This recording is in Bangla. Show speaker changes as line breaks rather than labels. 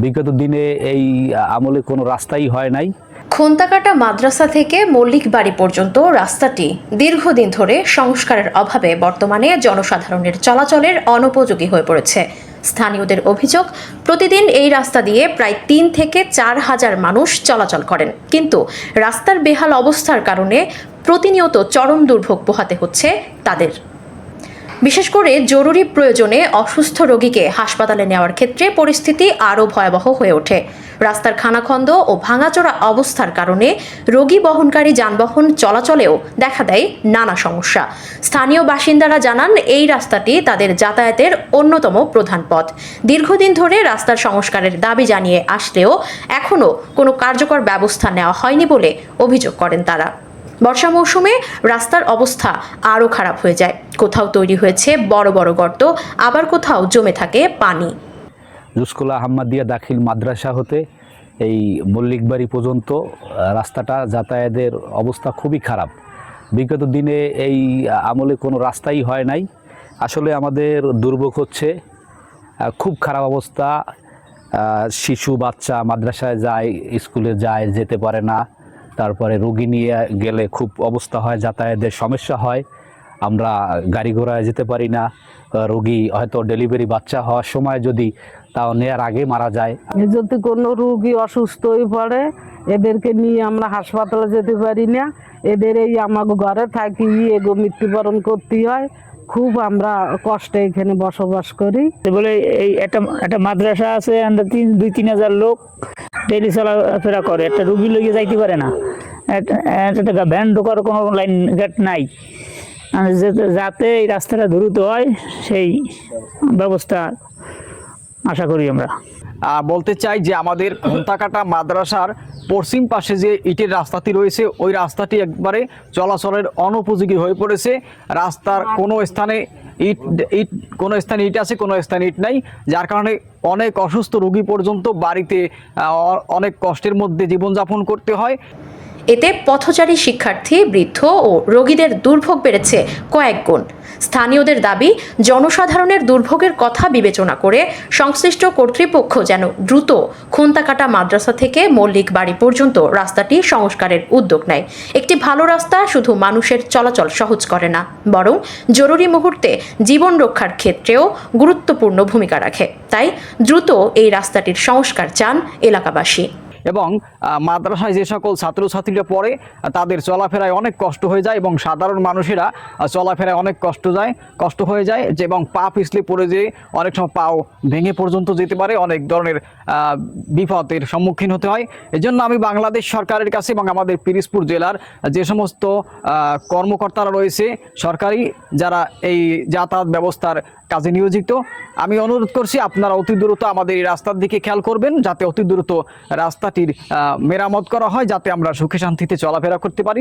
বিগত দিনে এই আমলে কোনো রাস্তাই হয় নাই।
খোন্তাকাটা মাদ্রাসা থেকে মল্লিক বাড়ি পর্যন্ত রাস্তাটি দীর্ঘদিন ধরে সংস্কারের অভাবে বর্তমানে জনসাধারণের চলাচলের অনুপযোগী হয়ে পড়েছে। স্থানীয়দের অভিযোগ, প্রতিদিন এই রাস্তা দিয়ে প্রায় ৩ থেকে ৪ হাজার মানুষ চলাচল করেন, কিন্তু রাস্তার বেহাল অবস্থার কারণে প্রতিনিয়ত চরম দুর্ভোগ পোহাতে হচ্ছে তাদের। বিশেষ করে জরুরি প্রয়োজনে অসুস্থ রোগীকে হাসপাতালে নেওয়ার ক্ষেত্রে পরিস্থিতি আরও ভয়াবহ হয়ে ওঠে। রাস্তার খানাখন্দ ও ভাঙাচোরা অবস্থার কারণে রোগী বহনকারী যানবাহন চলাচলেও দেখা দেয় নানা সমস্যা। স্থানীয় বাসিন্দারা জানান, এই রাস্তাটি তাদের যাতায়াতের অন্যতম প্রধান পথ। দীর্ঘদিন ধরে রাস্তার সংস্কারের দাবি জানিয়ে আসলেও এখনও কোনো কার্যকর ব্যবস্থা নেওয়া হয়নি বলে অভিযোগ করেন তারা। বর্ষা মৌসুমে রাস্তার অবস্থা আরও খারাপ হয়ে যায়। কোথাও তৈরি হয়েছে বড় বড় গর্ত, আবার কোথাও জমে থাকে পানি।
জুসকোলা আহমদিয়া দাখিল মাদ্রাসা হতে এই মল্লিক বাড়ি পর্যন্ত রাস্তাটা যাতায়াতের অবস্থা খুবই খারাপ। বিগত দিনে এই আমলে কোনো রাস্তাই হয় নাই। আসলে আমাদের দুর্ভোগ হচ্ছে, খুব খারাপ অবস্থা। শিশু বাচ্চা মাদ্রাসায় যায়, স্কুলে যায়, যেতে পারে না। তারপরে রোগী নিয়ে গেলে খুব অবস্থা হয়, যাতায়াতের সমস্যা হয়। আমরা গাড়ি ঘোড়ায় যেতে পারি না। রোগী হয়তো ডেলিভারি বাচ্চা হওয়ার সময় যদি তাও নেয়ার আগে মারা যায়।
যদি কোনো রোগী অসুস্থ হয়ে পড়ে, এদেরকে নিয়ে আমরা হাসপাতালে যেতে পারি না। এদের এই আমাকে ঘরে থাকি এগো মৃত্যুবরণ করতে হয়। খুব আমরা কষ্টে এখানে বসবাস করি।
বলে এই একটা মাদ্রাসা আছে, 2-3 হাজার লোক ডেইলি চলাফেরা করে, একটা রুগী লইয়ে যাইতে পারে না। একটা ভ্যান ঢোকার কোনো লাইন গেট নাই। যাতে এই রাস্তাটা দ্রুত হয় সেই ব্যবস্থা আশা করি আমরা।
বলতে চাই যে আমাদের খোন্তাকাটা মাদ্রাসার পশ্চিম পাশে যে ইটের রাস্তাটি রয়েছে, ওই রাস্তাটি একবারে চলাচলের অনুপযোগী হয়ে পড়েছে। রাস্তার কোনো স্থানে কোনো স্থানে ইট আছে, কোনো স্থানে ইট নাই, যার কারণে অনেক অসুস্থ রোগী পর্যন্ত বাড়িতে অনেক কষ্টের মধ্যে জীবনযাপন করতে হয়।
এতে পথচারী শিক্ষার্থী, বৃদ্ধ ও রোগীদের দুর্ভোগ বেড়েছে কয়েক গুণ। স্থানীয়দের দাবি, জনসাধারণের দুর্ভোগের কথা বিবেচনা করে সংশ্লিষ্ট কর্তৃপক্ষ যেন দ্রুত খোন্তাকাটা মাদ্রাসা থেকে মল্লিক বাড়ি পর্যন্ত রাস্তাটি সংস্কারের উদ্যোগ নেয়। একটি ভালো রাস্তা শুধু মানুষের চলাচল সহজ করে না, বরং জরুরি মুহূর্তে জীবন রক্ষার ক্ষেত্রেও গুরুত্বপূর্ণ ভূমিকা রাখে। তাই দ্রুত এই রাস্তাটির সংস্কার চান এলাকাবাসী।
এবং মাদ্রাসায় যে সকল ছাত্রছাত্রীরা পড়ে তাদের চলাফেরায় অনেক কষ্ট হয়ে যায়, এবং সাধারণ মানুষেরা চলাফেরায় অনেক কষ্ট হয়ে যায় যে, এবং পা পিছলে পড়ে যেয়ে অনেক সময় পাও ভেঙে পর্যন্ত যেতে পারে, অনেক ধরনের বিপদের সম্মুখীন হতে হয়। এজন্য আমি বাংলাদেশ সরকারের কাছে এবং আমাদের পিরোজপুর জেলার যে সমস্ত কর্মকর্তারা রয়েছে, সরকারি যারা এই যাতায়াত ব্যবস্থার কাজে নিয়োজিত, আমি অনুরোধ করছি আপনারা অতি দ্রুত আমাদের এই রাস্তার দিকে খেয়াল করবেন, যাতে অতি দ্রুত রাস্তাটির মেরামত করা হয়, যাতে আমরা সুখে শান্তিতে চলাফেরা করতে পারি।